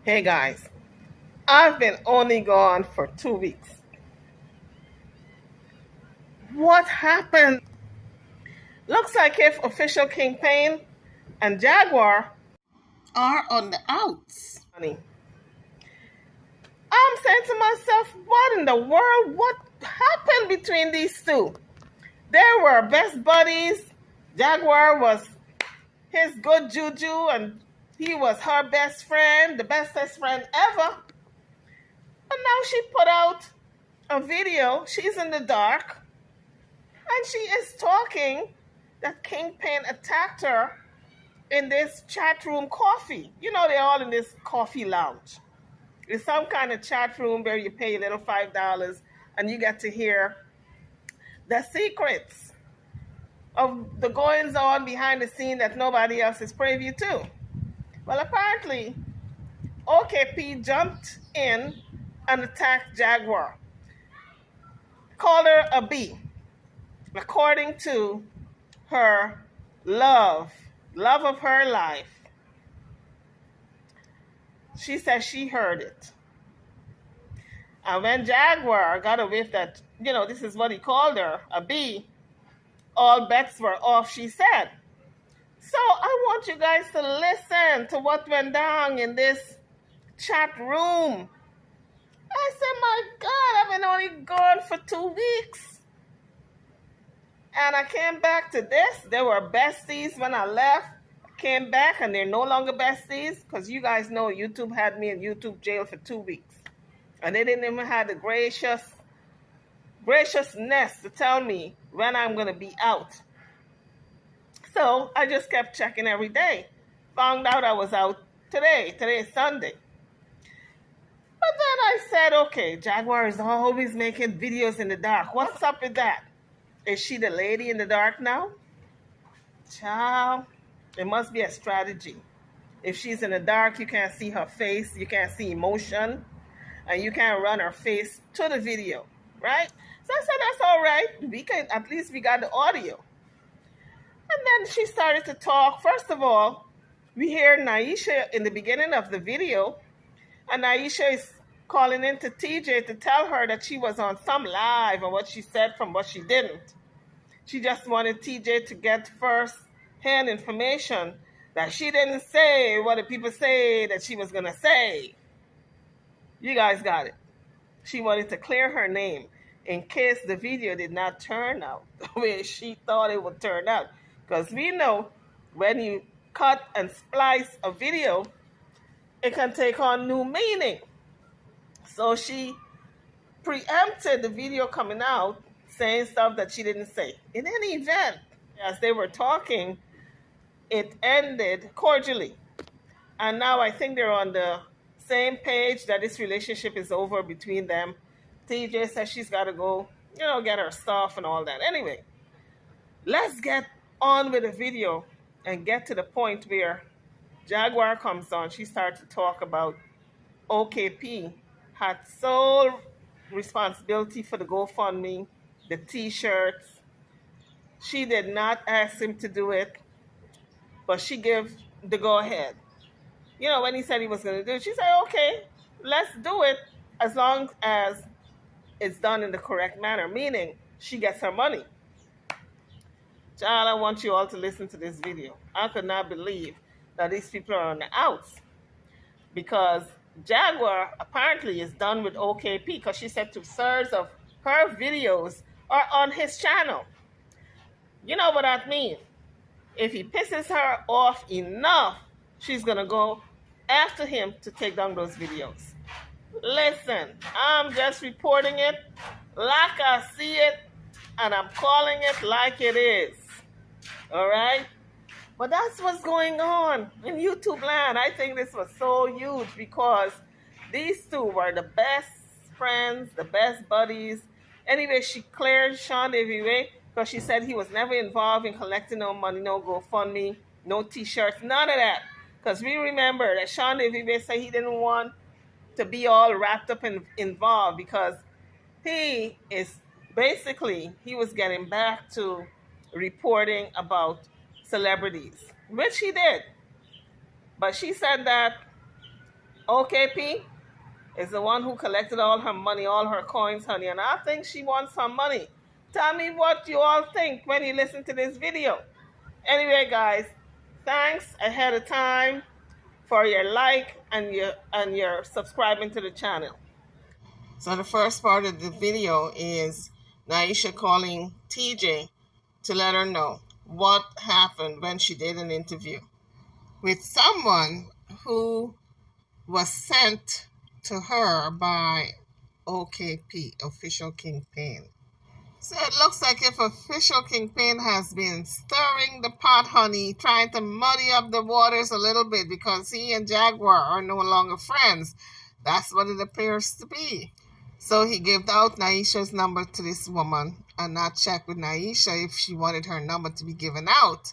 Hey guys, I've been only gone for 2 weeks. What happened? Looks like if official Kingpin and Jaguar are on the outs. Honey, I'm saying to myself, what in the world? What happened between these two? They were best buddies. Jaguar was his good juju, and he was her best friend, the bestest friend ever. And now she put out a video. She's in the dark. And she is talking that Kingpin attacked her in this chat room coffee. You know, they're all in this coffee lounge. It's some kind of chat room where you pay a little $5 and you get to hear the secrets of the goings on behind the scene that nobody else is privy to. Well, apparently, OKP jumped in and attacked Jaguar, called her a B, according to her love of her life. She says she heard it. And when Jaguar got a whiff that, this is what he called her, a B, all bets were off, she said. So I want you guys to listen to what went down in this chat room. I said, my God, I've been only gone for 2 weeks. And I came back to this. They were besties when I left. I came back and they're no longer besties because you guys know YouTube had me in YouTube jail for 2 weeks. And they didn't even have the graciousness to tell me when I'm going to be out. So I just kept checking every day. Found out I was out today. Today is Sunday. But then I said, okay, Jaguar is always making videos in the dark. What's up with that? Is she the lady in the dark now? Child, it must be a strategy. If she's in the dark, you can't see her face, you can't see emotion, and you can't run her face to the video, right? So I said, that's all right. At least we got the audio. And then she started to talk. First of all, we hear Naisha in the beginning of the video, and Naisha is calling in to TJ to tell her that she was on some live and what she said from what she didn't. She just wanted TJ to get first-hand information that she didn't say what the people say that she was going to say. You guys got it. She wanted to clear her name in case the video did not turn out the way she thought it would turn out. Because we know when you cut and splice a video, it can take on new meaning. So she preempted the video coming out, saying stuff that she didn't say. In any event, as they were talking, it ended cordially. And now I think they're on the same page that this relationship is over between them. TJ says she's got to go, get her stuff and all that. Anyway, let's get on with the video and get to the point where Jaguar comes on. She starts to talk about OKP had sole responsibility for the GoFundMe, the t-shirts. She did not ask him to do it, but she gave the go-ahead. When he said he was going to do it, she said, okay, let's do it as long as it's done in the correct manner, meaning she gets her money. Child, I want you all to listen to this video. I could not believe that these people are on the outs, because Jaguar apparently is done with OKP, because she said 2/3 of her videos are on his channel. You know what that means? If he pisses her off enough, she's going to go after him to take down those videos. Listen, I'm just reporting it like I see it, and I'm calling it like it is. All right? But that's what's going on in YouTube land. I think this was so huge because these two were the best friends, the best buddies. Anyway, she cleared Sean Davey because she said he was never involved in collecting no money, no GoFundMe, no t-shirts, none of that. Because we remember that Sean Davey said he didn't want to be all wrapped up and involved because he was getting back to reporting about celebrities, which he did. But she said that OKP is the one who collected all her money, all her coins, honey, and I think she wants some money. Tell me what you all think when you listen to this video. Anyway, guys, thanks ahead of time for your like and your subscribing to the channel. So the first part of the video is Naisha calling TJ to let her know what happened when she did an interview with someone who was sent to her by OKP, Official Kingpin. So it looks like if Official Kingpin has been stirring the pot, honey, trying to muddy up the waters a little bit because he and Jaguar are no longer friends. That's what it appears to be. So he gave out Naisha's number to this woman and not checked with Naisha if she wanted her number to be given out.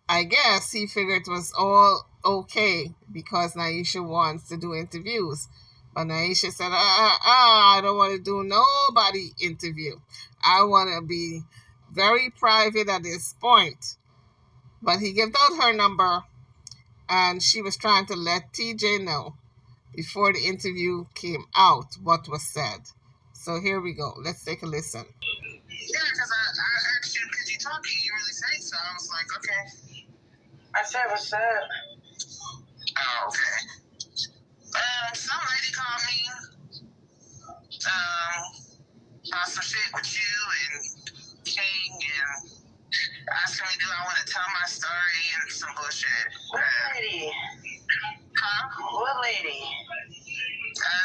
I guess he figured it was all okay because Naisha wants to do interviews. But Naisha said, I don't want to do nobody interview. I want to be very private at this point. But he gave out her number and she was trying to let TJ know before the interview came out what was said. So here we go. Let's take a listen. Yeah, because I asked you, could you talk? And you really say so. I was like, okay. I said, what's up? Oh, okay. Some lady called me, about some shit with you and King and asking me, do I want to tell my story and some bullshit. What lady? Huh? What lady?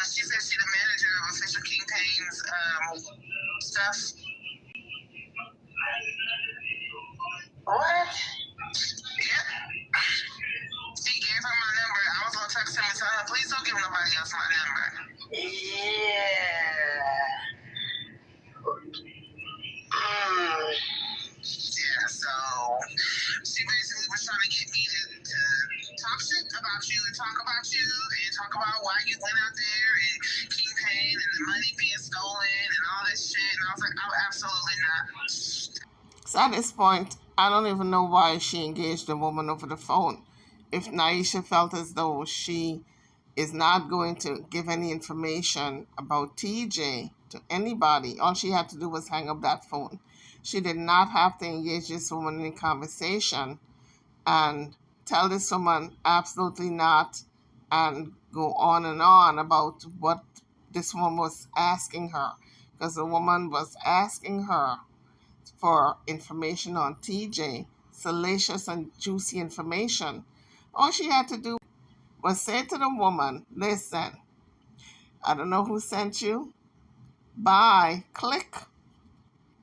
She said she's the manager of Official Kingpin's stuff. What? Yeah. She gave her my number. I was gonna text her and tell her, please don't give nobody else my number. Yeah. Yeah, so she basically was trying to get me to talk shit about you and talk about you and talk about why you went out there and Kingpin and the money being stolen and all this shit. And I was like, oh, absolutely not. So at this point, I don't even know why she engaged the woman over the phone. If Naisha felt as though she is not going to give any information about TJ to anybody, all she had to do was hang up that phone. She did not have to engage this woman in conversation and tell this woman absolutely not and go on and on about what this woman was asking her, because the woman was asking her for information on TJ, salacious and juicy information. All she had to do was say to the woman, listen, I don't know who sent you. Bye. Click.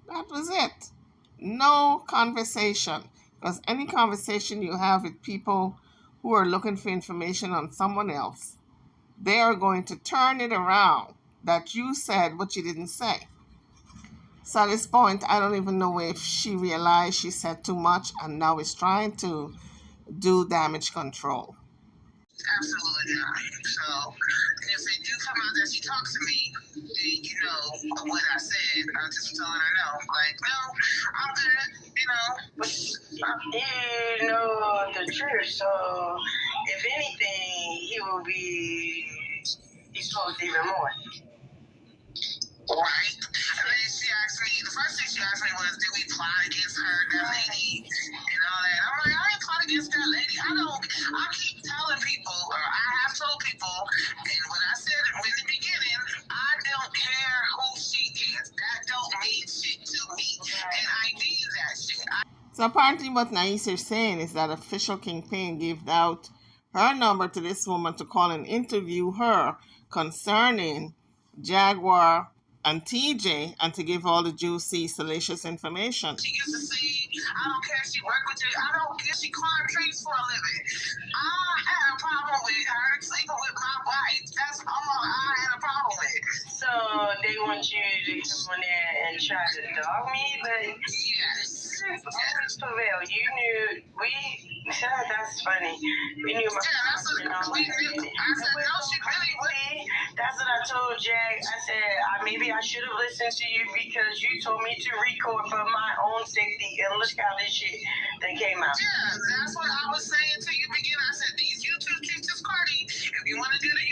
That was it. No conversation. Because any conversation you have with people who are looking for information on someone else, they are going to turn it around that you said what you didn't say. So at this point, I don't even know if she realized she said too much and now is trying to do damage control. Absolutely not. So, if they do come out that she talks to me, then you know what I said. I just telling her no. Like, no, I'm good, you know. But you know the truth, so if anything, he will be exposed even more. Right. And then she asked me, the first thing she asked me was, did we plot against her, that lady, and all that. I'm like, I ain't plot against that lady. I keep telling people, or I have told people, and what I said in the beginning, I don't care who she is. That don't mean shit to me. And I need that shit. So apparently what Naisha is saying is that Official Kingpin gave out her number to this woman to call and interview her concerning Jaguar and TJ and to give all the juicy, salacious information. She used to say, I don't care if she work with you, I don't care if she climb trees for a living. I had a problem with her sleeping with my wife. That's all I had a problem with. So they want you to come on there and try to dog me? But yes. Prevail. You knew, that's funny. We knew my we knew. I said, no, she really would. That's what I told Jag. I said, maybe I should have listened to you because you told me to record for my own safety. And look how this shit that came out. Yeah, that's what I was saying to you beginning. I said, these YouTube teachers, Cardi, if you want to do the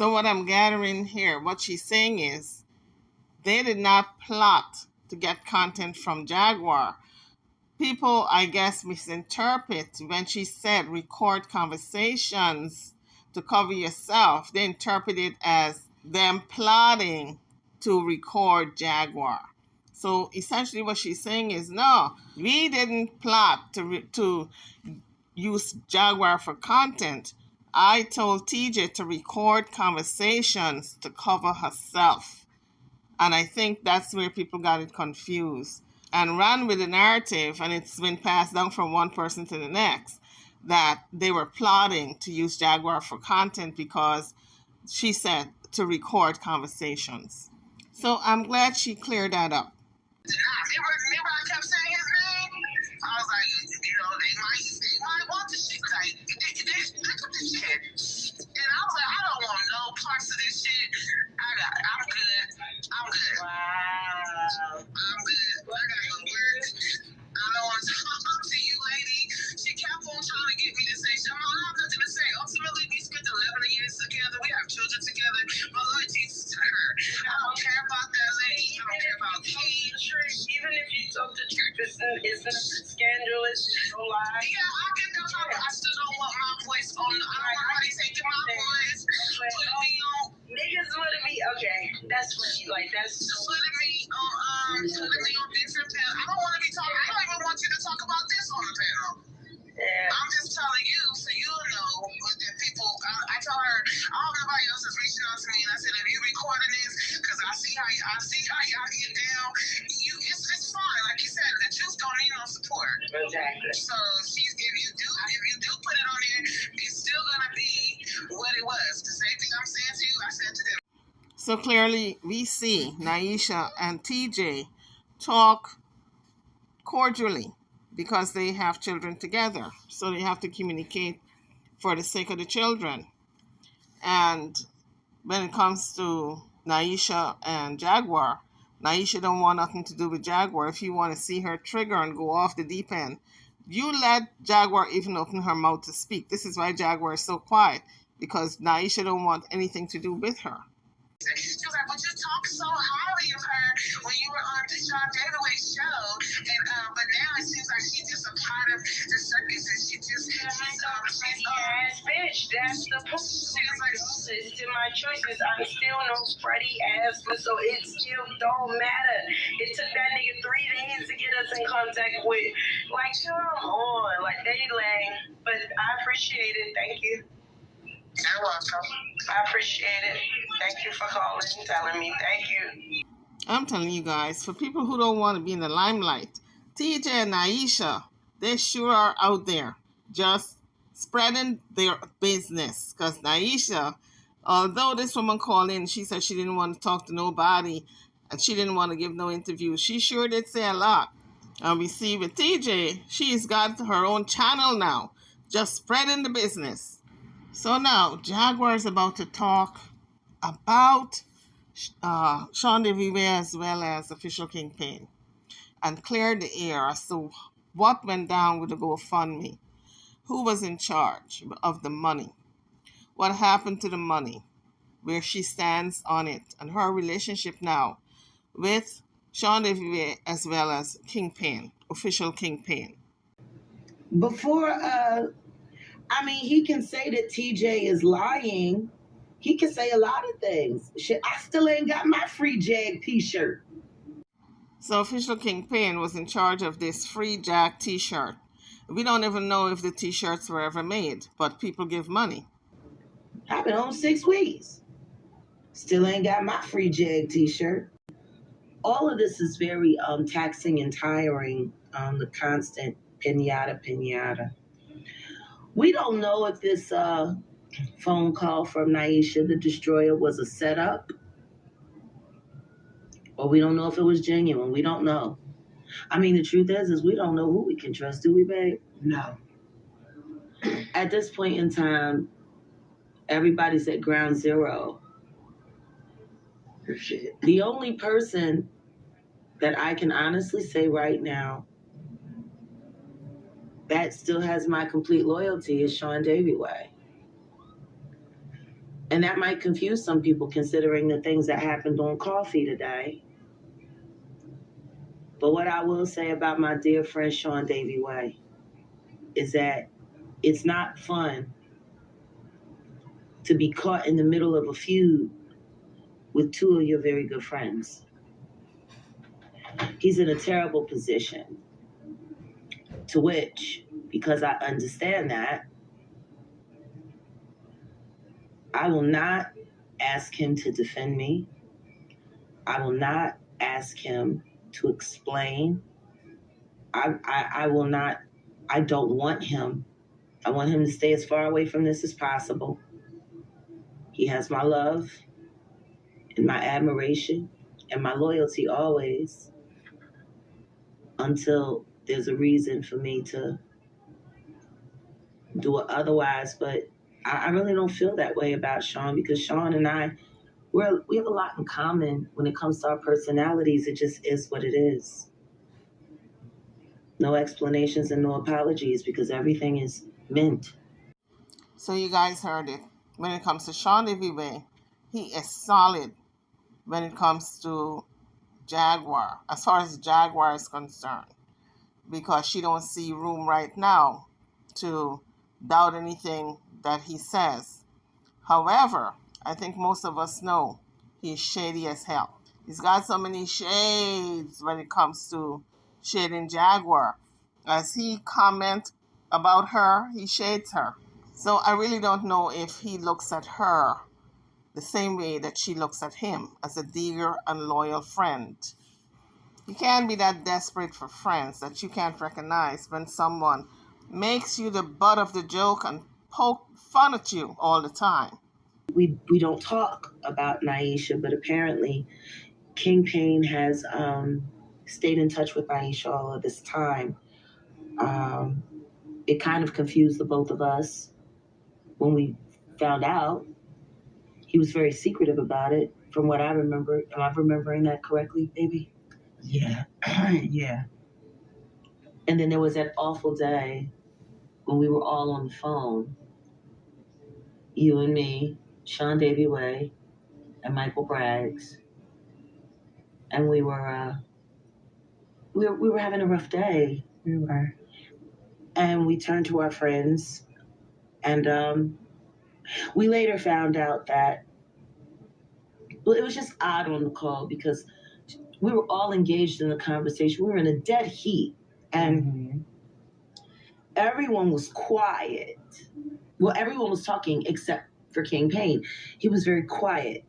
So what I'm gathering here, what she's saying is they did not plot to get content from Jaguar. People, I guess, misinterpret when she said record conversations to cover yourself. They interpret it as them plotting to record Jaguar. So essentially what she's saying is, no, we didn't plot to use Jaguar for content. I told TJ to record conversations to cover herself. And I think that's where people got it confused and ran with the narrative, and it's been passed down from one person to the next, that they were plotting to use Jaguar for content because she said to record conversations. So I'm glad she cleared that up. Remember I kept saying his name? I was like, they might want the shit. Like, look at this shit. And I was like, I don't want no parts of this shit. I'm good. Wow. I'm good. I gotta go work. I don't want to talk to you, lady. She kept on trying to get me to say, I don't have nothing to say. Ultimately, we spent 11 years together. We have children together. My loyalty is to her. I don't care about that lady. I don't care about Kate. Even if you told the truth, isn't scandalous, no lie. Yeah, I get the part. I still don't want my voice on. I don't want nobody taking my voice. Putting me on. Niggas wanna be okay. That's what you like. That's putting me on different panels. I don't want to be talking. I don't even want you to talk about this on the panel. Yeah. I'm just telling you, so you'll know that people. I tell her, all nobody else is reaching out to me, and I said, if you recording this, because I see how y'all get down. It's fine, like you said. The Jews don't need no support. Exactly. So if you do put it on there, it's still gonna be what it was. The same thing I'm saying to you, I said to them. So clearly we see Naisha and TJ talk cordially because they have children together. So they have to communicate for the sake of the children. And when it comes to Naisha and Jaguar, Naisha don't want nothing to do with Jaguar. If you want to see her trigger and go off the deep end, you let Jaguar even open her mouth to speak. This is why Jaguar is so quiet, because Naisha don't want anything to do with her. She was like, but you talk so highly of her when you were on the Sean Davidway show, and but now it seems like she's just a part of the circus, and she's ass bitch. That's the point. It's to my choices. I'm still no Freddie ass, so it still don't matter. It took that nigga 3 days to get us in contact with. Like, come on, like they lame, but I appreciate it. Thank you. You're welcome. I appreciate it. Thank you for calling, telling me. Thank you. I'm telling you guys, for people who don't want to be in the limelight, TJ and Naisha, they sure are out there just spreading their business. Because Naisha, although this woman called in, she said she didn't want to talk to nobody and she didn't want to give no interview. She sure did say a lot. And we see with TJ, she's got her own channel now, just spreading the business. So now, Jaguar is about to talk about Sean DeVive as well as Official Kingpin and clear the air as to what went down with the GoFundMe, who was in charge of the money, what happened to the money, where she stands on it, and her relationship now with Sean DeVive as well as Kingpin, Official Kingpin. Before, he can say that TJ is lying. He can say a lot of things. Shit, I still ain't got my free Jag t-shirt. So Official Kingpin was in charge of this free Jag t-shirt. We don't even know if the t-shirts were ever made, but people give money. I've been home 6 weeks. Still ain't got my free Jag t-shirt. All of this is very taxing and tiring, the constant pinata. We don't know if this phone call from Naisha the Destroyer was a setup, or we don't know if it was genuine. We don't know. The truth is we don't know who we can trust, do we, babe? No. At this point in time, everybody's at ground zero. Shit. The only person that I can honestly say right now that still has my complete loyalty is Sean Davidway. And that might confuse some people considering the things that happened on coffee today. But what I will say about my dear friend Sean Davy Way is that it's not fun to be caught in the middle of a feud with two of your very good friends. He's in a terrible position, to which, because I understand that, I will not ask him to defend me. I will not ask him to explain. I will not, I don't want him. I want him to stay as far away from this as possible. He has my love and my admiration and my loyalty always, until there's a reason for me to do it otherwise. But I really don't feel that way about Sean, because Sean and I, we have a lot in common when it comes to our personalities. It just is what it is. No explanations and no apologies, because everything is meant. So you guys heard it. When it comes to Sean Davy Way, he is solid when it comes to Jaguar, as far as Jaguar is concerned, because she don't see room right now to doubt anything that he says. However, I think most of us know he's shady as hell. He's got so many shades when it comes to shading Jaguar. As he comments about her, he shades her. So I really don't know if he looks at her the same way that she looks at him, as a dear and loyal friend. You can't be that desperate for friends that you can't recognize when someone makes you the butt of the joke and poke fun at you all the time. We don't talk about Naisha, but apparently Kingpin has stayed in touch with Naisha all of this time. It kind of confused the both of us when we found out. He was very secretive about it, from what I remember. Am I remembering that correctly, baby? Yeah. Yeah. And then there was that awful day when we were all on the phone. You and me, Sean Davy Way, and Michael Braggs. And we were having a rough day. We were. And we turned to our friends, and we later found out that, well, it was just odd on the call because we were all engaged in the conversation. We were in a dead heat, and everyone was quiet. Well, everyone was talking except for Kingpin. He was very quiet.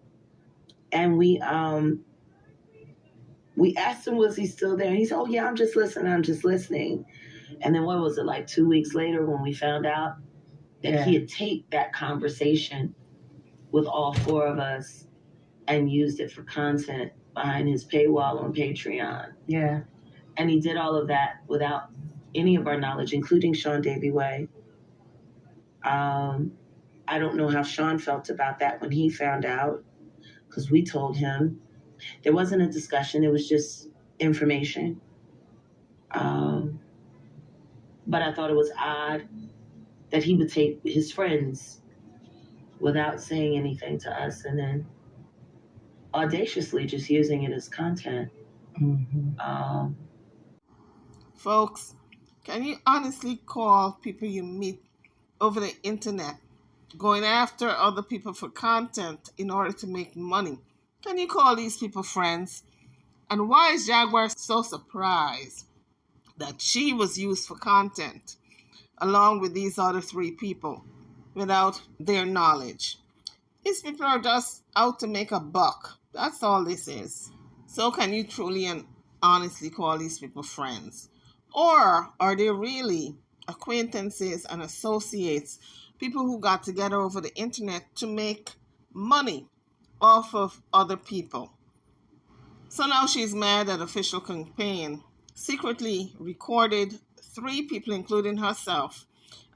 And we asked him, was he still there? And he said, oh, yeah, I'm just listening. And then what was it, like 2 weeks later when we found out that he had taped that conversation with all four of us and used it for content behind his paywall on Patreon. Yeah. And he did all of that without any of our knowledge, including Sean Davy Way. I don't know how Sean felt about that when he found out, because we told him. There wasn't a discussion. It was just information. But I thought it was odd that he would take his friends without saying anything to us and then audaciously just using it as content. Folks, can you honestly call people you meet over the internet going after other people for content in order to make money? Can you call these people friends? And why is Jaguar so surprised that she was used for content along with these other three people without their knowledge? These people are just out to make a buck. That's all this is. So can you truly and honestly call these people friends? Or are they really acquaintances and associates, people who got together over the internet to make money off of other people? So now she's mad that official Kingpin secretly recorded 3 people, including herself,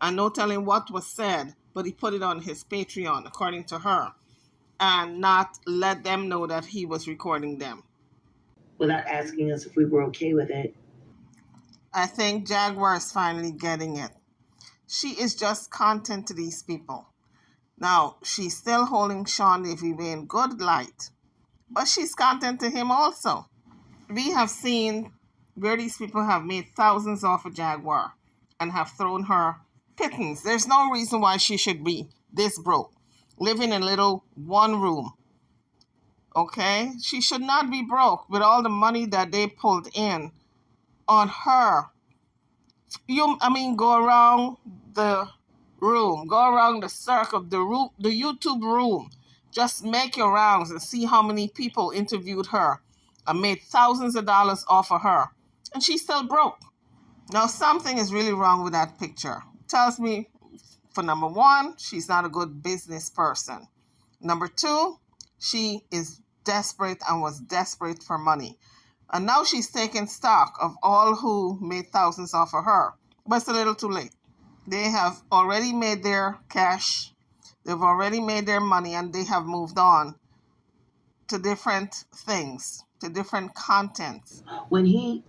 and no telling what was said, but he put it on his Patreon, according to her, and not let them know that he was recording them. Without asking us if we were okay with it. I think Jaguar is finally getting it. She is just content to these people. Now, she's still holding Sean Davy in good light, but she's content to him also. We have seen where these people have made thousands off a Jaguar and have thrown her pittance. There's no reason why she should be this broke, living in a little one room. Okay? She should not be broke with all the money that they pulled in on her. Go around the room, go around the circle, the YouTube room. Just make your rounds and see how many people interviewed her and made thousands of dollars off of her. And she's still broke. Now, something is really wrong with that picture. It tells me, for number one, she's not a good business person. Number two, she is desperate and was desperate for money. And now she's taking stock of all who made thousands off of her. But it's a little too late. They have already made their cash. They've already made their money, and they have moved on to different things, to different contents. When he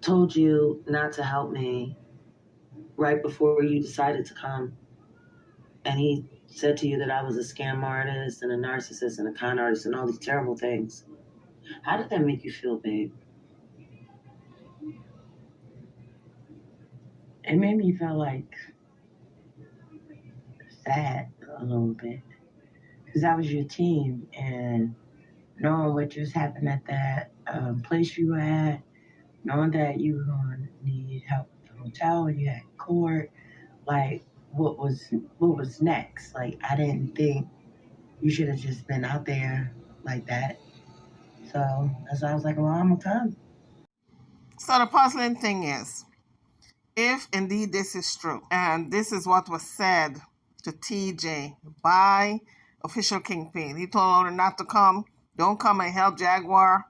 told you not to help me right before you decided to come, and he said to you that I was a scam artist and a narcissist and a con artist and all these terrible things, how did that make you feel, babe? It made me feel like sad a little bit. Because I was your team, and knowing what just happened at that place you were at, knowing that you were going to need help at the hotel and you had court, like, what was next? Like, I didn't think you should have just been out there like that. So that's why I was like, well, I'm going to come. So the puzzling thing is, if indeed this is true, and this is what was said to TJ by official Kingpin, he told her not to come, don't come and help Jaguar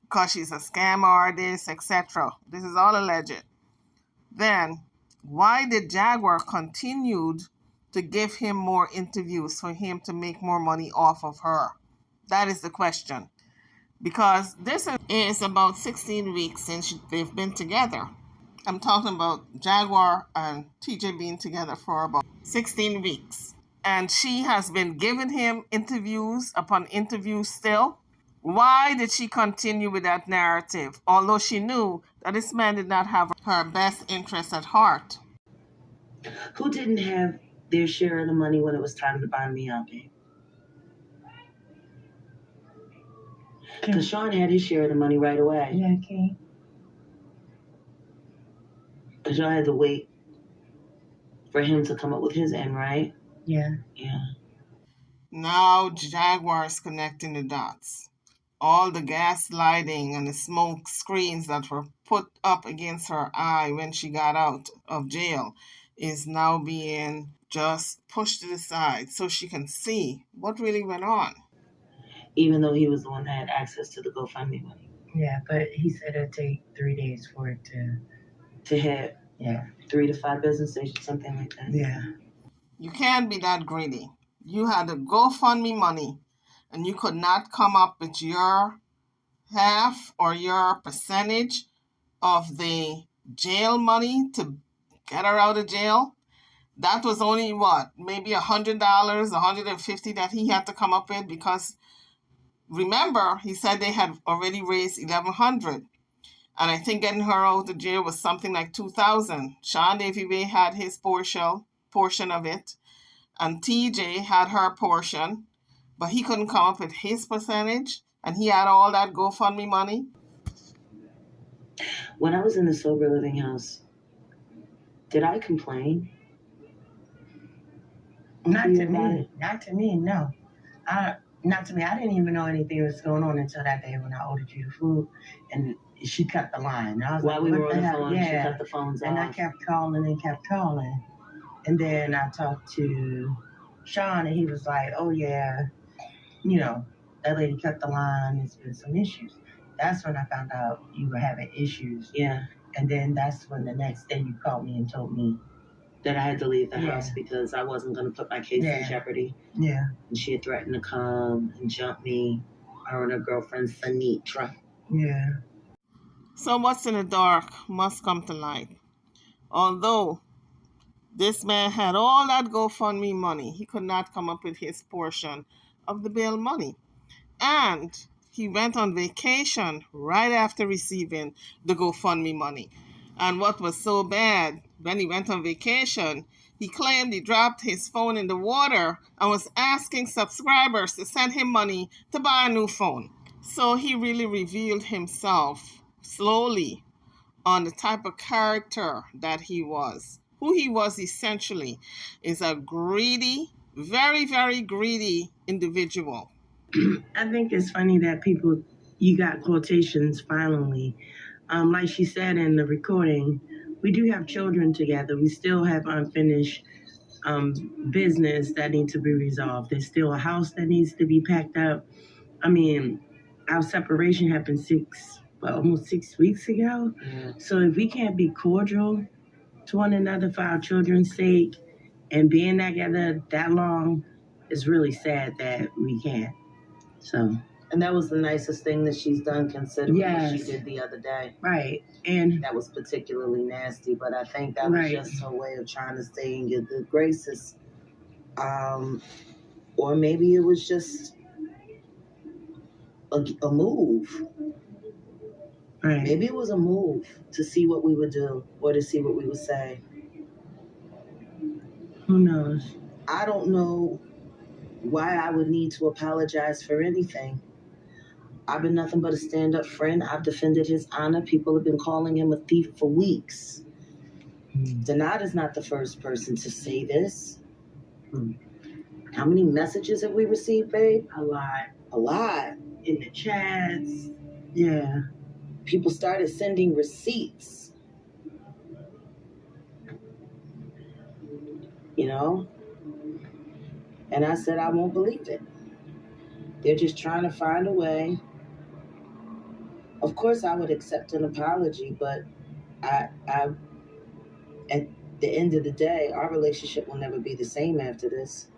because she's a scam artist, etc. This is all alleged. Then why did Jaguar continue to give him more interviews for him to make more money off of her? That is the question. Because this is about 16 weeks since they've been together. I'm talking about Jaguar and TJ being together for about 16 weeks. And she has been giving him interviews upon interviews still. Why did she continue with that narrative, although she knew that this man did not have her best interest at heart? Who didn't have their share of the money when it was time to buy me out, babe? Because Sean had his share of the money right away. Yeah, King. Because y'all had to wait for him to come up with his end, right? Yeah. Yeah. Now Jaguar is connecting the dots. All the gaslighting and the smoke screens that were put up against her eye when she got out of jail is now being just pushed to the side so she can see what really went on. Even though he was the one that had access to the GoFundMe money. Yeah, but he said it'd take 3 days for it to hit. Yeah. 3 to 5 business days, something like that. Yeah. You can't be that greedy. You had the GoFundMe money, and you could not come up with your half or your percentage of the jail money to get her out of jail. That was only what, maybe $100, $150 that he had to come up with, because remember, he said they had already raised $1,100. And I think getting her out of jail was something like $2,000. Sean Davy had his portion of it. And TJ had her portion. But he couldn't come up with his percentage. And he had all that GoFundMe money. When I was in the sober living house, did I complain? Not to me. Not to me, no. Not to me. I didn't even know anything was going on until that day when I ordered you the food. And she cut the line. And I was While like, we were on the hell? phone, Yeah. she cut the phones off. And I kept calling and kept calling. And then I talked to Sean, and he was like, oh, yeah, that lady cut the line. There's been some issues. That's when I found out you were having issues. Yeah. And then that's when the next day you called me and told me that I had to leave the house because I wasn't going to put my case in jeopardy. Yeah. And she had threatened to come and jump me, her and her girlfriend, Sanitra. Yeah. So what's in the dark must come to light. Although This man had all that GoFundMe money. He could not come up with his portion of the bail money. And he went on vacation right after receiving the GoFundMe money. And what was so bad, when he went on vacation, he claimed he dropped his phone in the water and was asking subscribers to send him money to buy a new phone. So he really revealed himself slowly on the type of character that he was. Who he was essentially is a greedy, very, very greedy individual. I think it's funny that you got quotations finally. Like she said in the recording, we do have children together. We still have unfinished business that needs to be resolved. There's still a house that needs to be packed up. I mean, our separation happened almost 6 weeks ago. Yeah. So if we can't be cordial to one another for our children's sake and being together that long, it's really sad that we can't. So. And that was the nicest thing that she's done, considering what she did the other day. Right. And that was particularly nasty, but I think that was just her way of trying to stay in your good graces. Or maybe it was just a move. Right. Maybe it was a move to see what we would do or to see what we would say. Who knows? I don't know why I would need to apologize for anything. I've been nothing but a stand-up friend. I've defended his honor. People have been calling him a thief for weeks. Denard is not the first person to say this. How many messages have we received, babe? A lot. A lot. In the chats. Yeah. People started sending receipts. You know? And I said, I won't believe it. They're just trying to find a way. Of course, I would accept an apology, but I at the end of the day, our relationship will never be the same after this.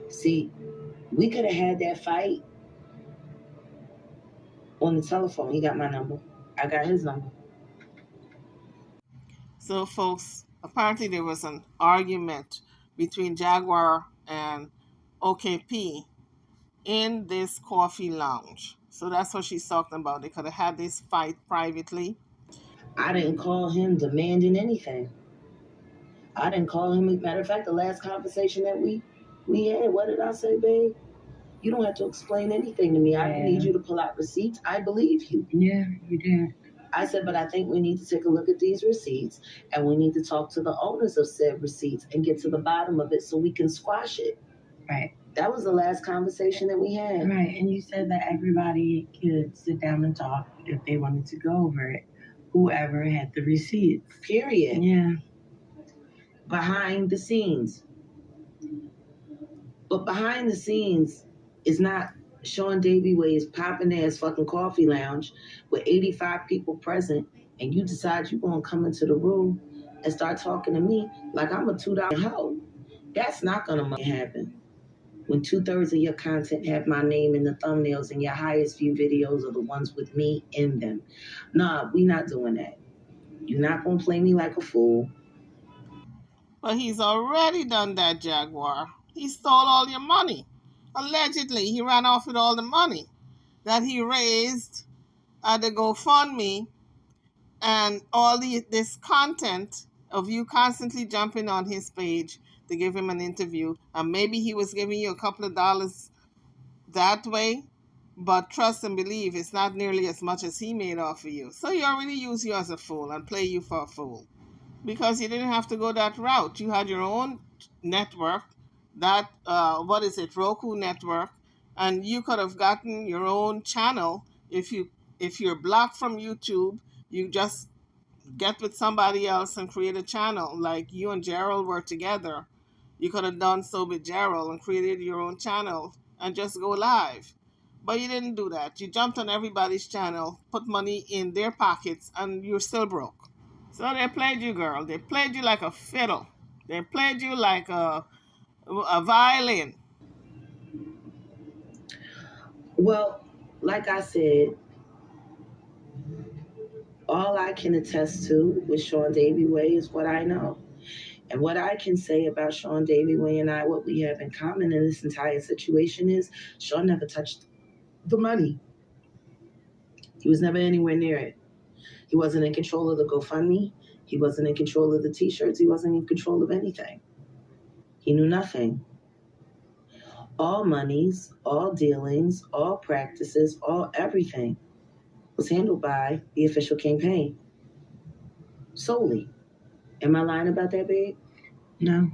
See, we could have had that fight on the telephone. He got my number. I got his number. So, folks, apparently there was an argument between Jaguar and OKP in this coffee lounge. So that's what she's talking about. They could have had this fight privately. I didn't call him demanding anything. I didn't call him. Matter of fact, the last conversation that we had, what did I say, babe? You don't have to explain anything to me. I don't need you to pull out receipts. I believe you. Yeah, you did. I said, but I think we need to take a look at these receipts and we need to talk to the owners of said receipts and get to the bottom of it so we can squash it. Right. That was the last conversation that we had. Right, and you said that everybody could sit down and talk if they wanted to go over it. Whoever had the receipts. Period. Yeah. Behind the scenes. But behind the scenes is not Sean Davy Way's popping ass fucking coffee lounge with 85 people present, and you decide you're going to come into the room and start talking to me like I'm a $2 hoe. That's not going to happen. When 2/3 of your content have my name in the thumbnails and your highest view videos are the ones with me in them. Nah, we not doing that. You're not going to play me like a fool. But he's already done that, Jaguar. He stole all your money. Allegedly, he ran off with all the money that he raised at the GoFundMe, and all this content of you constantly jumping on his page to give him an interview, and maybe he was giving you a couple of dollars that way, but trust and believe it's not nearly as much as he made off of you. So he already used you as a fool and play you for a fool, because you didn't have to go that route. You had your own network, that Roku network, and you could have gotten your own channel. If you're blocked from YouTube, you just get with somebody else and create a channel. Like you and Gerald were together, you could have done so with Gerald and created your own channel and just go live. But you didn't do that. You jumped on everybody's channel, put money in their pockets, and you're still broke. So they played you, girl. They played you like a fiddle. They played you like a violin. Well, like I said, all I can attest to with Sean Davy Way is what I know. And what I can say about Sean Davy Way and I, what we have in common in this entire situation is Sean never touched the money. He was never anywhere near it. He wasn't in control of the GoFundMe. He wasn't in control of the t-shirts. He wasn't in control of anything. He knew nothing. All monies, all dealings, all practices, all everything was handled by the official campaign. Solely. Am I lying about that, babe? No.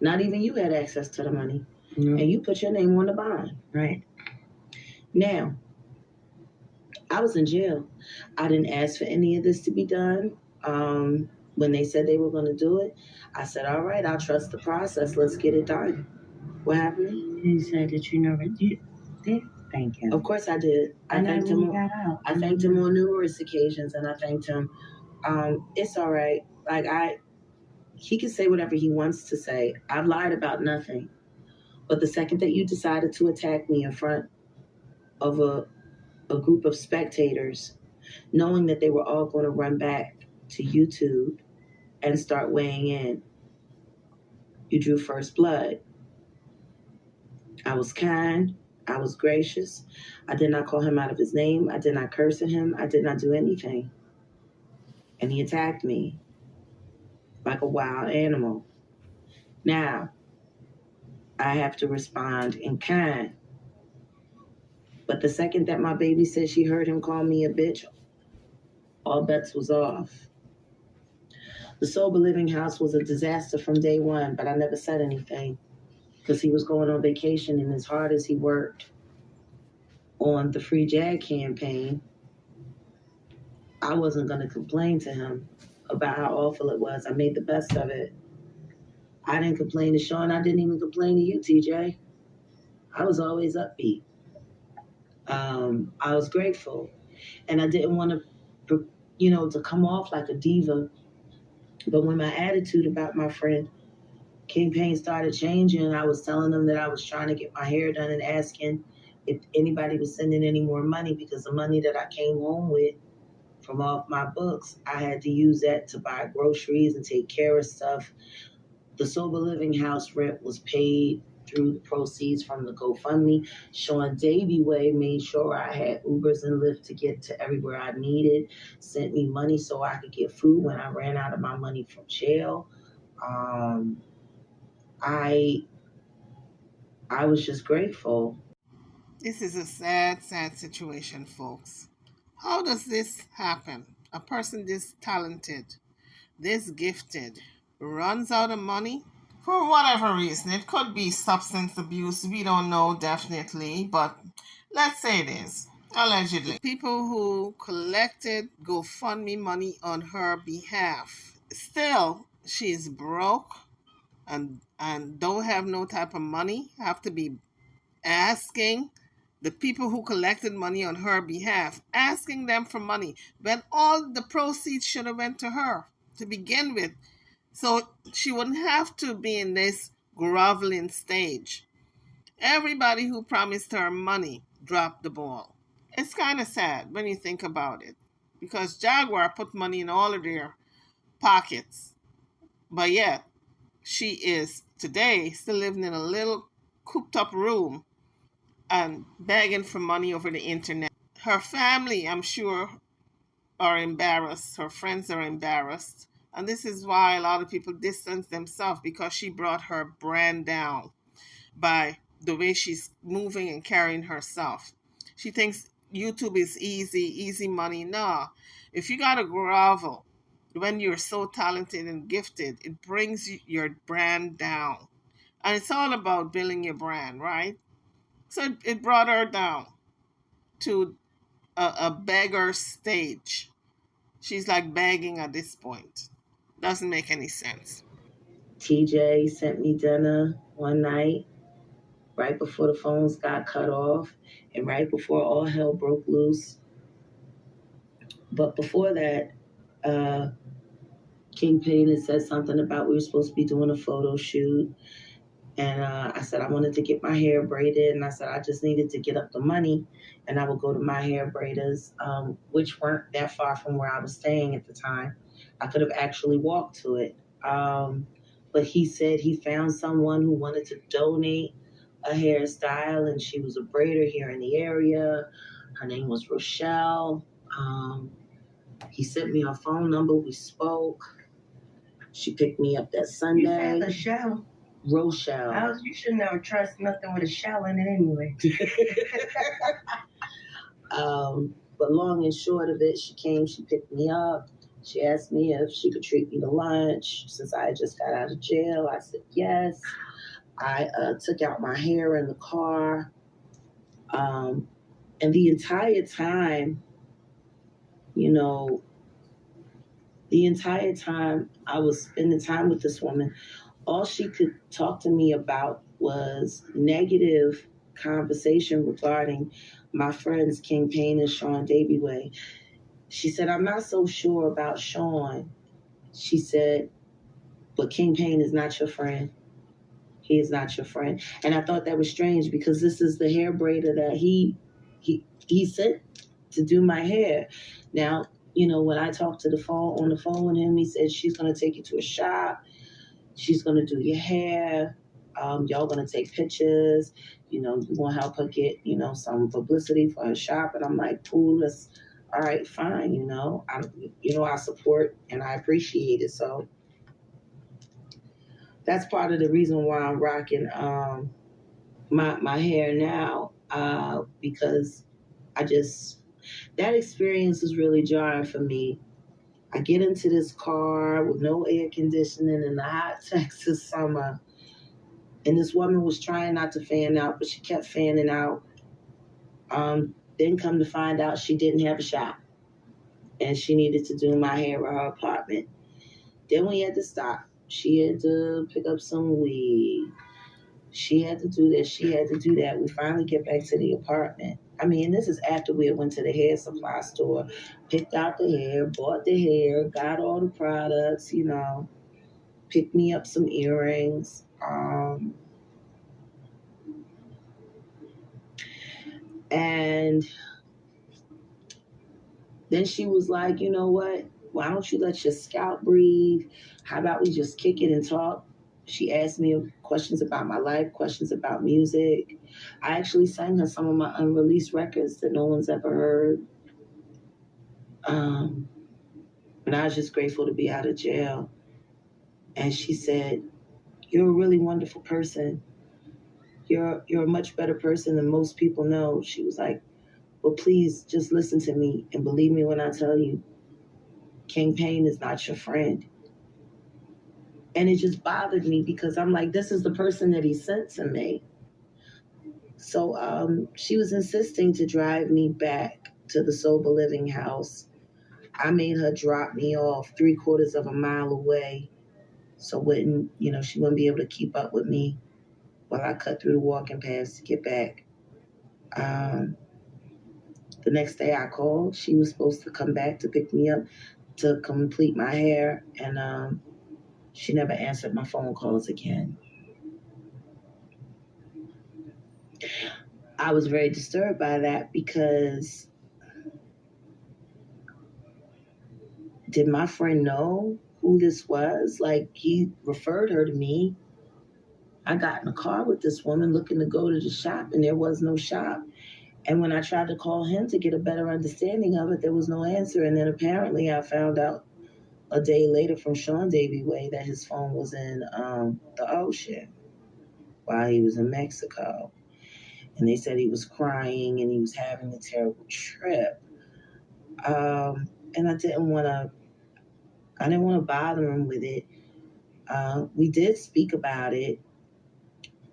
Not even you had access to the money. No. And you put your name on the bond. Right. Now, I was in jail. I didn't ask for any of this to be done. When they said they were going to do it, I said, all right, I'll trust the process. Let's get it done. What happened? He said that you never did thank him. Of course I did. I thanked him. I thanked him on numerous occasions, and I thanked him. It's all right. He can say whatever he wants to say. I've lied about nothing. But the second that you decided to attack me in front of a group of spectators, knowing that they were all going to run back to YouTube and start weighing in, you drew first blood. I was kind. I was gracious. I did not call him out of his name. I did not curse at him. I did not do anything. And he attacked me like a wild animal. Now, I have to respond in kind. But the second that my baby said she heard him call me a bitch, all bets was off. The Sober Living House was a disaster from day one, but I never said anything because he was going on vacation, and as hard as he worked on the Free Jag campaign, I wasn't going to complain to him about how awful it was. I made the best of it. I didn't complain to Sean. I didn't even complain to you, TJ. I was always upbeat. I was grateful, and I didn't want to come off like a diva. But when my attitude about my friend campaign started changing, I was telling them that I was trying to get my hair done and asking if anybody was sending any more money, because the money that I came home with from off my books, I had to use that to buy groceries and take care of stuff. The Sober Living House rent was paid through the proceeds from the GoFundMe. Sean Davy Way made sure I had Ubers and Lyft to get to everywhere I needed, sent me money so I could get food when I ran out of my money from jail. I was just grateful. This is a sad, sad situation, folks. How does this happen? A person this talented, this gifted, runs out of money? For whatever reason. It could be substance abuse. We don't know definitely, but let's say it is. Allegedly. People who collected GoFundMe money on her behalf. Still, she's broke and don't have no type of money. Have to be asking the people who collected money on her behalf, asking them for money when all the proceeds should have went to her to begin with. So she wouldn't have to be in this groveling stage. Everybody who promised her money dropped the ball. It's kind of sad when you think about it, because Jaguar put money in all of their pockets. But yet, she is today still living in a little cooped up room and begging for money over the internet. Her family, I'm sure, are embarrassed. Her friends are embarrassed. And this is why a lot of people distance themselves, because she brought her brand down by the way she's moving and carrying herself. She thinks YouTube is easy money. No. If you got to grovel when you're so talented and gifted, it brings your brand down. And it's all about building your brand, right? So it brought her down to a beggar stage. She's like begging at this point. Doesn't make any sense. TJ sent me dinner one night right before the phones got cut off and right before all hell broke loose. But before that, King Payne had said something about we were supposed to be doing a photo shoot. And I said I wanted to get my hair braided, and I said I just needed to get up the money, and I would go to my hair braiders, which weren't that far from where I was staying at the time. I could have actually walked to it. But he said he found someone who wanted to donate a hairstyle, and she was a braider here in the area. Her name was Rochelle. He sent me her phone number. We spoke. She picked me up that Sunday. You said the shell. Rochelle. You should never trust nothing with a shell in it anyway. But long and short of it, she came, she picked me up. She asked me if she could treat me to lunch since I had just got out of jail. I said yes. I took out my hair in the car. And the entire time, I was spending time with this woman, all she could talk to me about was negative conversation regarding my friends King Payne and Sean Davieway. She said, I'm not so sure about Sean. She said, but King Payne is not your friend. He is not your friend. And I thought that was strange because this is the hair braider that he sent to do my hair. Now, when I talked on the phone with him, he said, she's going to take you to a shop. She's going to do your hair. Y'all going to take pictures. You want to help her get, some publicity for her shop. And I'm like, cool, that's all right, fine. I support and I appreciate it. So that's part of the reason why I'm rocking my hair now, because that experience is really jarring for me. I get into this car with no air conditioning in the hot Texas summer, and this woman was trying not to fan out, but she kept fanning out. Then come to find out she didn't have a shop, and she needed to do my hair at her apartment. Then we had to stop. She had to pick up some weed. She had to do this. She had to do that. We finally get back to the apartment. This is after we went to the hair supply store, picked out the hair, bought the hair, got all the products, picked me up some earrings. And then she was like, you know what? Why don't you let your scalp breathe? How about we just kick it and talk? She asked me questions about my life, questions about music. I actually sang her some of my unreleased records that no one's ever heard. And I was just grateful to be out of jail. And she said, you're a really wonderful person. You're a much better person than most people know. She was like, well, please just listen to me and believe me when I tell you, King Payne is not your friend. And it just bothered me because I'm like, this is the person that he sent to me. So she was insisting to drive me back to the sober living house. I made her drop me off 3/4 of a mile away so she wouldn't be able to keep up with me while I cut through the walking paths to get back. The next day I called. She was supposed to come back to pick me up to complete my hair, and she never answered my phone calls again. I was very disturbed by that because did my friend know who this was? Like, he referred her to me. I got in a car with this woman looking to go to the shop, and there was no shop. And when I tried to call him to get a better understanding of it, there was no answer. And then apparently I found out a day later from Sean Davieway that his phone was in the ocean while he was in Mexico. And they said he was crying and he was having a terrible trip. And I didn't want to bother him with it. We did speak about it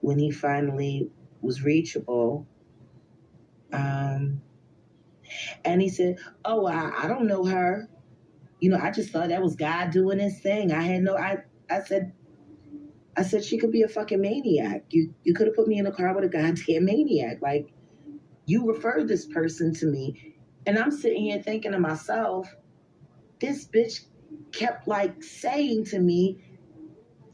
when he finally was reachable. And he said, oh, I don't know her. I just thought that was God doing his thing. I said she could be a fucking maniac. You could have put me in a car with a goddamn maniac. Like, you referred this person to me. And I'm sitting here thinking to myself, this bitch kept saying to me,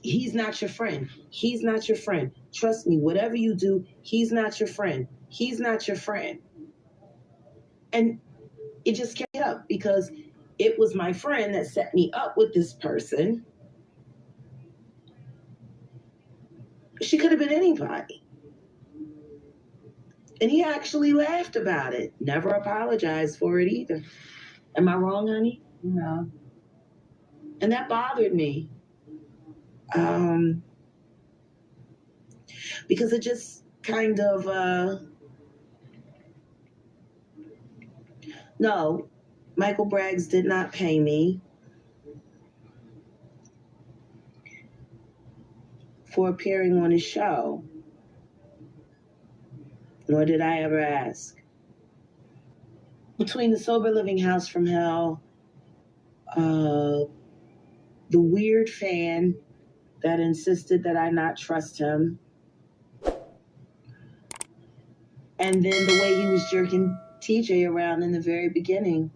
he's not your friend. He's not your friend. Trust me, whatever you do, he's not your friend. He's not your friend. And it just kept up because it was my friend that set me up with this person. She could have been anybody. And he actually laughed about it. Never apologized for it either. Am I wrong, honey? No. And that bothered me. Because it just kind of, no, Michael Braggs did not pay me for appearing on his show. Nor did I ever ask. Between the Sober Living House from Hell, the weird fan that insisted that I not trust him, and then the way he was jerking TJ around in the very beginning,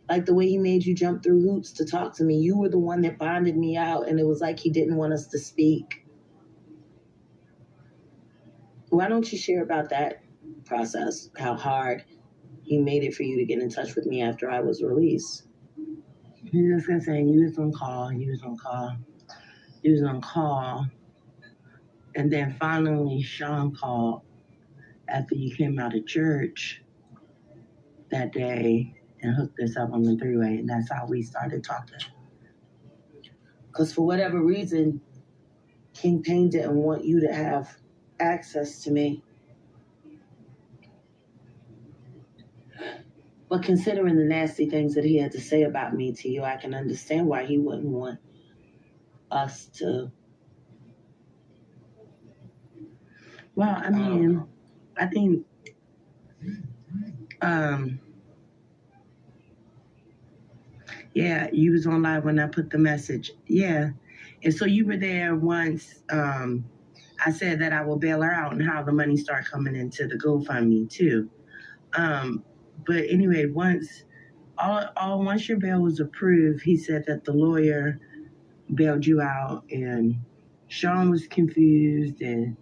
like the way he made you jump through hoops to talk to me. You were the one that bonded me out, and it was like he didn't want us to speak. Why don't you share about that process, how hard he made it for you to get in touch with me after I was released? He was gonna say you was on call, and then finally Sean called after you came out of church that day and hooked us up on the three-way, and that's how we started talking. Because for whatever reason, King Payne didn't want you to have access to me. But considering the nasty things that he had to say about me to you, I can understand why he wouldn't want us to. Well, I mean, I think yeah, you was on live when I put the message. Yeah. And so you were there once I said that I will bail her out and how the money start coming into the GoFundMe too. But anyway, once your bail was approved, he said that the lawyer bailed you out, and Sean was confused, and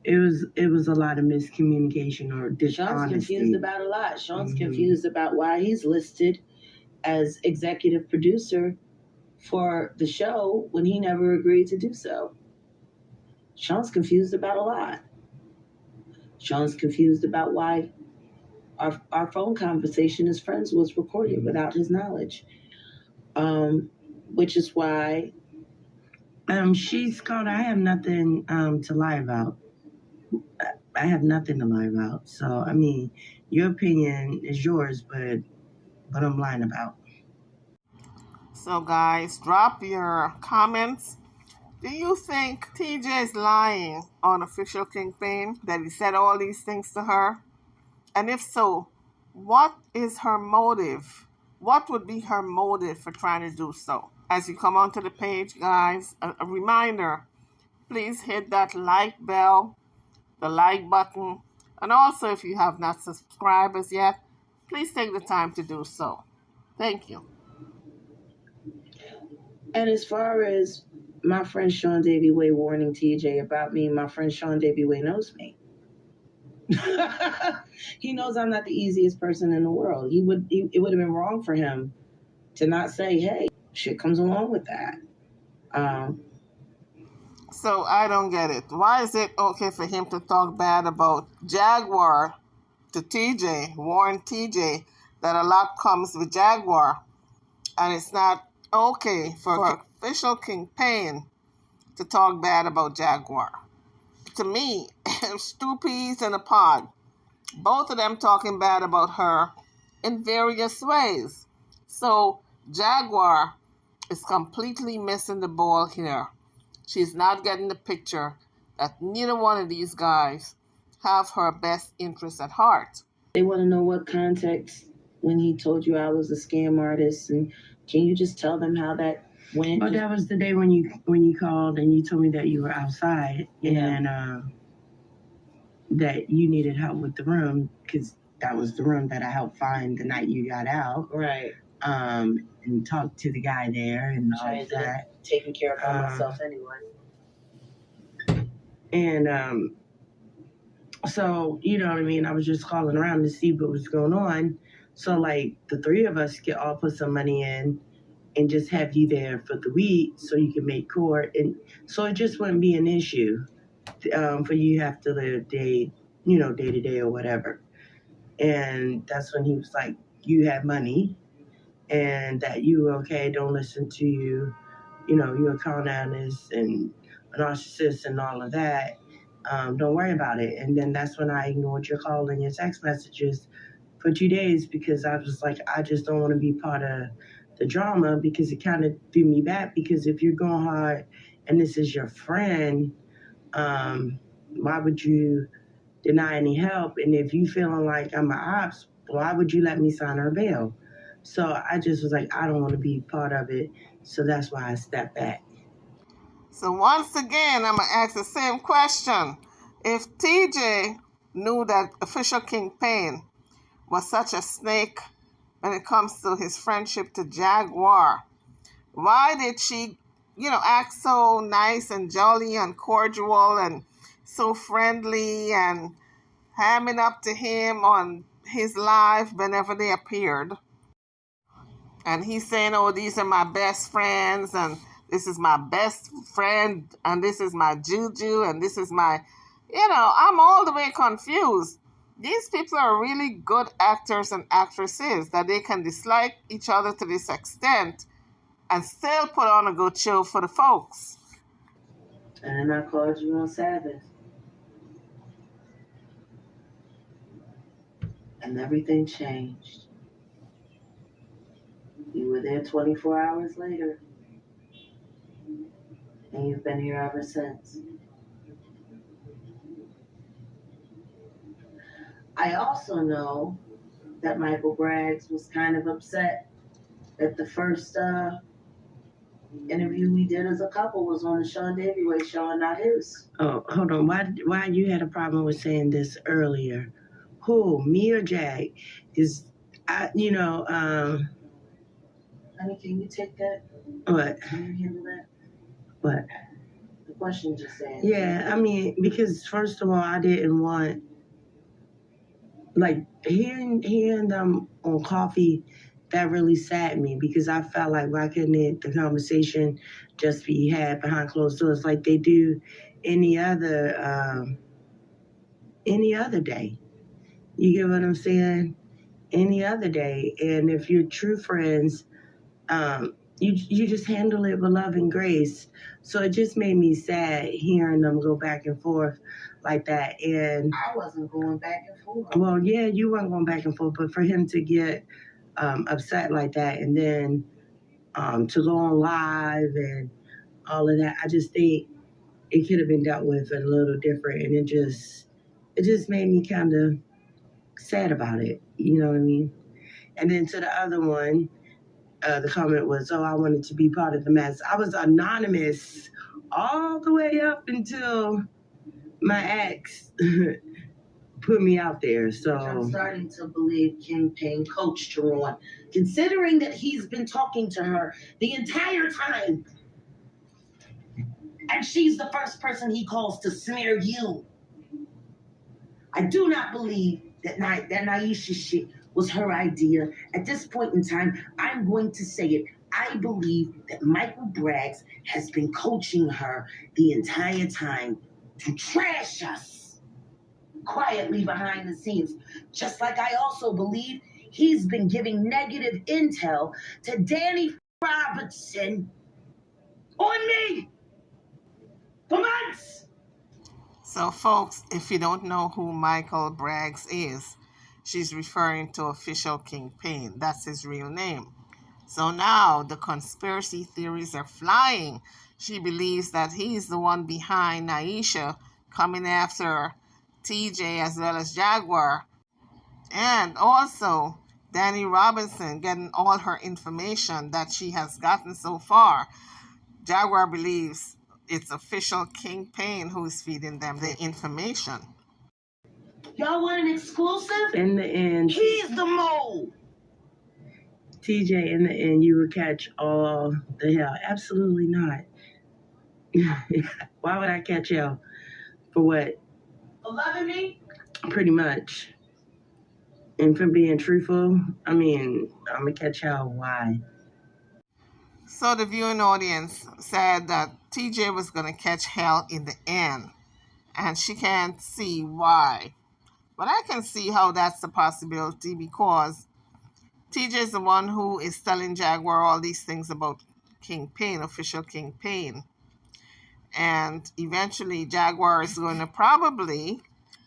it was a lot of miscommunication or dishonesty. Sean's confused about a lot. Sean's confused about why he's listed as executive producer for the show when he never agreed to do so. Sean's confused about a lot. Sean's confused about why our phone conversation as friends was recorded without his knowledge. Which is why she's called. I have nothing to lie about. I have nothing to lie about. So I mean, your opinion is yours, but I'm lying about. So guys, drop your comments. Do you think TJ is lying on Official King Payne, that he said all these things to her? And if so, what is her motive? What would be her motive for trying to do so? As you come onto the page, guys, a reminder, please hit that like bell, the like button. And also, if you have not subscribed as yet, please take the time to do so. Thank you. And as far as my friend Sean Davy Way warning TJ about me, my friend Sean Davy Way knows me. He knows I'm not the easiest person in the world. It would have been wrong for him to not say, hey, shit comes along with that. So I don't get it. Why is it okay for him to talk bad about Jaguar to TJ, warn TJ that a lot comes with Jaguar, and it's not okay for Official King Payne to talk bad about Jaguar? To me, it's two peas in a pod. Both of them talking bad about her in various ways. So Jaguar is completely missing the ball here. She's not getting the picture that neither one of these guys have her best interests at heart. They want to know what context when he told you I was a scam artist, and can you just tell them how that went? Oh, that was the day when you called and you told me that you were outside, and that you needed help with the room, because that was the room that I helped find the night you got out. Right. And talked to the guy there and all of that. Taking care of myself anyway. And so, you know what I mean? I was just calling around to see what was going on. So, like, the three of us could all put some money in and just have you there for the week so you can make court. And so it just wouldn't be an issue. for you have to live day to day or whatever. And that's when he was like, you have money and that you okay, don't listen to you're a con artist and a narcissist and all of that. Don't worry about it. And then that's when I ignored your call and your text messages for 2 days because I was like, I just don't want to be part of the drama because it kind of threw me back because if you're going hard and this is your friend, why would you deny any help? And if you feeling like I'm an ops, why would you let me sign her bail? So I just was like, I don't want to be part of it. So that's why I stepped back. So once again, I'm going to ask the same question. If TJ knew that Official Kingpin was such a snake when it comes to his friendship to Jaguar, why did she, act so nice and jolly and cordial and so friendly and hamming up to him on his live whenever they appeared? And he's saying, oh, these are my best friends, and this is my best friend, and this is my juju, and this is my, I'm all the way confused. These people are really good actors and actresses that they can dislike each other to this extent and still put on a good show for the folks. And then I called you on Sabbath. And everything changed. You were there 24 hours later. And you've been here ever since. I also know that Michael Braggs was kind of upset that the first interview we did as a couple was on the Sean Davy Way show and not his. Oh, hold on. Why you had a problem with saying this earlier? Who, me or Jag? Because honey, can you take that? What? Can you handle that? What? The question just said. Yeah, I mean, because first of all, I didn't want, like, hearing them on Coffee, that really saddened me because I felt like why couldn't the conversation just be had behind closed doors like they do any other day? You get what I'm saying? Any other day. And if you're true friends, you just handle it with love and grace. So it just made me sad hearing them go back and forth like that. And I wasn't going back and forth. Well, yeah, you weren't going back and forth, but for him to get upset like that and then to go on live and all of that, I just think it could have been dealt with a little different. And it just made me kind of sad about it. You know what I mean? And then to the other one, the comment was, oh, I wanted to be part of the mess. I was anonymous all the way up until my ex put me out there. So I'm starting to believe Kingpin coached her on, considering that he's been talking to her the entire time. And she's the first person he calls to smear you. I do not believe that Naisha shit was her idea. At this point in time, I'm going to say it. I believe that Michael Braggs has been coaching her the entire time to trash us quietly behind the scenes. Just like I also believe he's been giving negative intel to Danny Robertson on me for months. So, folks, if you don't know who Michael Braggs is, she's referring to Official Kingpin. That's his real name. So now the conspiracy theories are flying. She believes that he's the one behind Naisha coming after TJ as well as Jaguar. And also Danny Robinson getting all her information that she has gotten so far. Jaguar believes it's Official Kingpin who's feeding them the information. Y'all want an exclusive? In the end, he's the mole. TJ, in the end, you would catch all the hell. Absolutely not. Why would I catch hell? For what? For loving me? Pretty much. And for being truthful, I mean, I'm going to catch hell. Why? So the viewing audience said that TJ was going to catch hell in the end. and she can't see why. But I can see how that's a possibility because TJ is the one who is telling Jaguar all these things about King Pain, official King Pain. And eventually Jaguar is going to probably,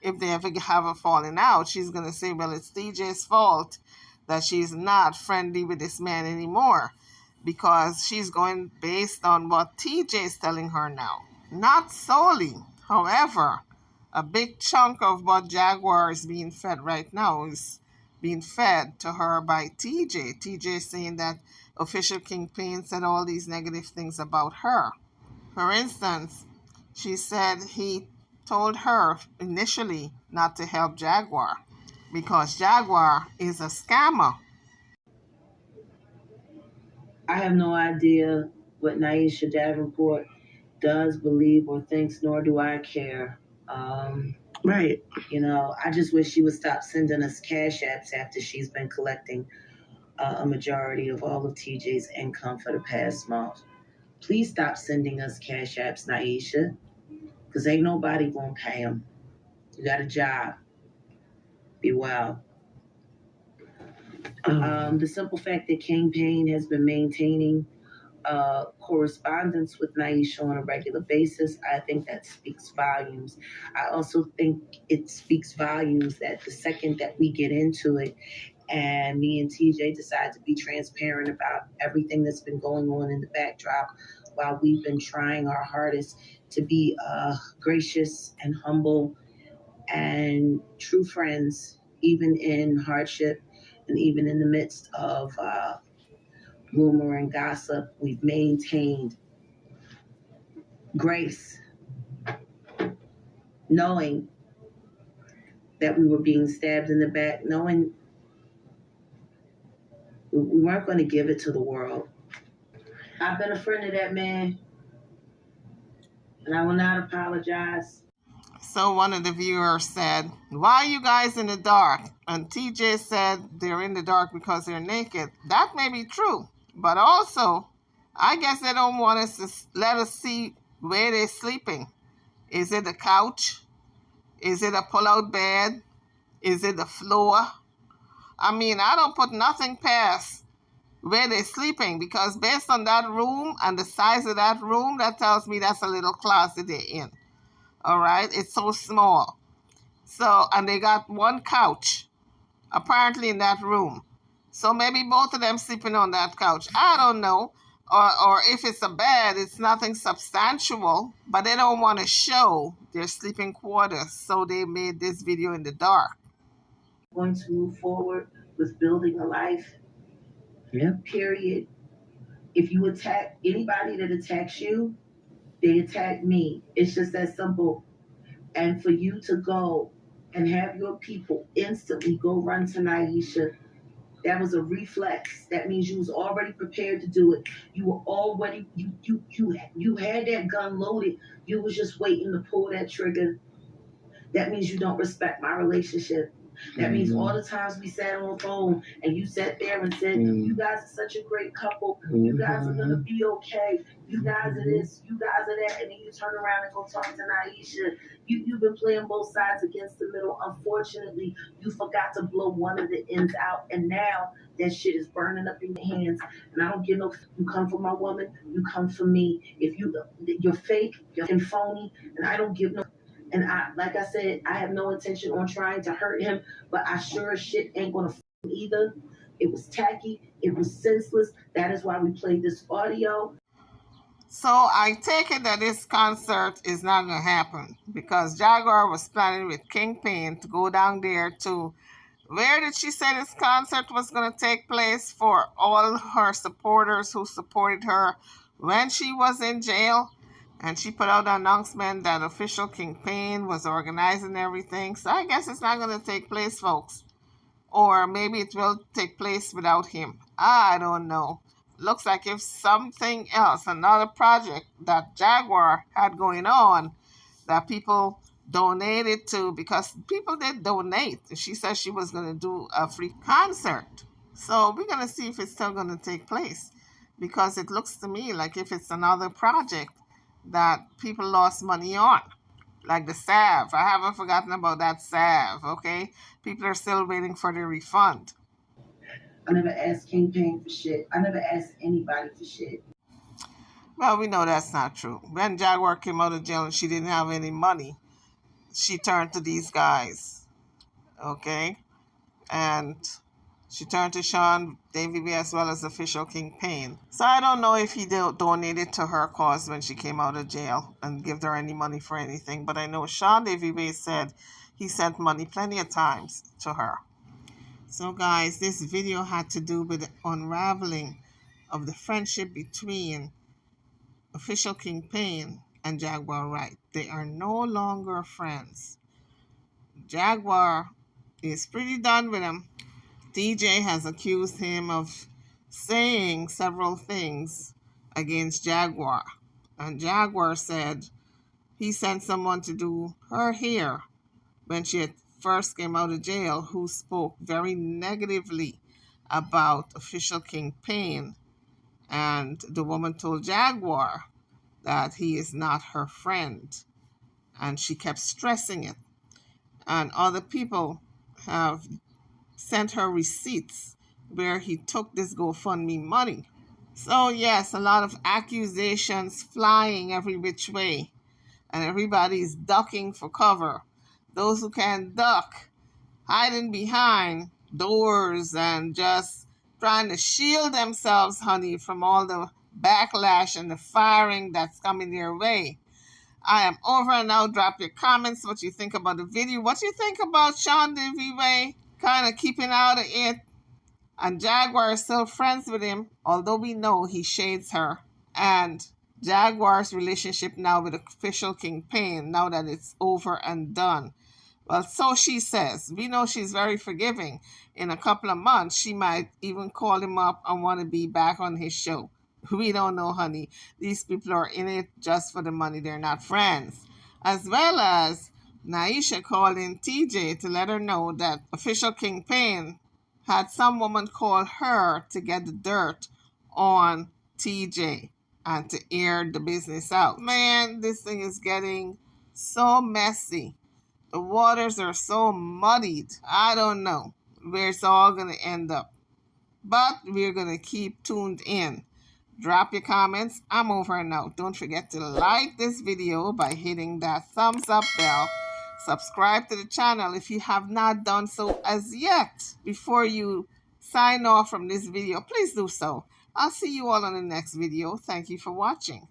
if they ever have a falling out, she's going to say, well, it's TJ's fault that she's not friendly with this man anymore, because she's going based on what TJ is telling her now. Not solely. However, a big chunk of what Jaguar is being fed right now is being fed to her by TJ. TJ is saying that official Kingpin said all these negative things about her. For instance, she said he told her initially not to help Jaguar because Jaguar is a scammer. I have no idea what Naisha Davenport does, believe, or thinks, nor do I care. Right. You know, I just wish she would stop sending us cash apps after she's been collecting a majority of all of TJ's income for the past month. Please stop sending us cash apps, Naisha, because ain't nobody gonna pay them. You got a job. Be well. The simple fact that Kingpin has been maintaining correspondence with Naisha on a regular basis, I think that speaks volumes. I also think it speaks volumes that the second that we get into it and me and TJ decide to be transparent about everything that's been going on in the backdrop while we've been trying our hardest to be gracious and humble and true friends, even in hardship and even in the midst of rumor and gossip. We've maintained grace, knowing that we were being stabbed in the back, knowing we weren't going to give it to the world. I've been a friend of that man, and I will not apologize. So one of the viewers said, why are you guys in the dark? And TJ said they're in the dark because they're naked. That may be true. But also, I guess they don't want us to let us see where they're sleeping. Is it a couch? Is it a pull-out bed? Is it the floor? I mean, I don't put nothing past where they're sleeping, because based on that room and the size of that room, that tells me that's a little closet they're in. All right? It's so small. So, and they got one couch, apparently, in that room. So maybe both of them sleeping on that couch. I don't know. Or if it's a bed, it's nothing substantial, but they don't want to show their sleeping quarters. So they made this video in the dark. Going to move forward with building a life. Yeah. Period. If you attack anybody that attacks you, they attack me. It's just that simple. And for you to go and have your people instantly go run to Naisha, that was a reflex. That means you was already prepared to do it. You were already you had that gun loaded. You was just waiting to pull that trigger. That means you don't respect my relationship. That means all the times we sat on the phone and you sat there and said, you guys are such a great couple. You guys are going to be okay. You guys are this, you guys are that. And then you turn around and go talk to Naisha. You've been playing both sides against the middle. Unfortunately, you forgot to blow one of the ends out. And now that shit is burning up in your hands. And I don't give no, you come for my woman, you come for me. If you're fake, you're phony, and I don't give no. And like I said, I have no intention on trying to hurt him, but I sure as shit ain't gonna either. It was tacky. It was senseless. That is why we played this audio. So I take it that this concert is not going to happen, because Jaguar was planning with Kingpin to go down there to, where did she say this concert was going to take place, for all her supporters who supported her when she was in jail. And she put out an announcement that official Kingpin was organizing everything. So I guess it's not going to take place, folks. Or maybe it will take place without him. I don't know. Looks like if something else, another project that Jaguar had going on, that people donated to, because people did donate. She said she was going to do a free concert. So we're going to see if it's still going to take place. Because it looks to me like if it's another project that people lost money on. Like the salve. I haven't forgotten about that salve, okay? People are still waiting for their refund. I never asked Kingpin for shit. I never asked anybody for shit. Well, we know that's not true. When Jaguar came out of jail and she didn't have any money, she turned to these guys, okay? And she turned to Sean Davy B as well as official Kingpin. So I don't know if he donated to her cause when she came out of jail and give her any money for anything. But I know Sean Davy B said he sent money plenty of times to her. So guys, this video had to do with the unraveling of the friendship between official Kingpin and Jaguar Wright. They are no longer friends. Jaguar is pretty done with him. DJ has accused him of saying several things against Jaguar. And Jaguar said he sent someone to do her hair when she had first came out of jail, who spoke very negatively about official Kingpin. And the woman told Jaguar that he is not her friend. And she kept stressing it. And other people have sent her receipts where he took this GoFundMe money. So yes, a lot of accusations flying every which way, and everybody's ducking for cover. Those who can't duck, hiding behind doors and just trying to shield themselves, honey, from all the backlash and the firing that's coming their way. I am over and out. Drop your comments, what you think about the video, what you think about Sean Davy Way kind of keeping out of it. And Jaguar is still friends with him, although we know he shades her. And Jaguar's relationship now with official Kingpin, now that it's over and done. Well, so she says. We know she's very forgiving. In a couple of months, she might even call him up and want to be back on his show. We don't know, honey. These people are in it just for the money. They're not friends. As well as Naisha calling TJ to let her know that official Kingpin had some woman call her to get the dirt on TJ and to air the business out. Man, this thing is getting so messy. The waters are so muddied. I don't know where it's all going to end up. But we're going to keep tuned in. Drop your comments. I'm over and out. Don't forget to like this video by hitting that thumbs up bell. Subscribe to the channel if you have not done so as yet. Before you sign off from this video, please do so. I'll see you all on the next video. Thank you for watching.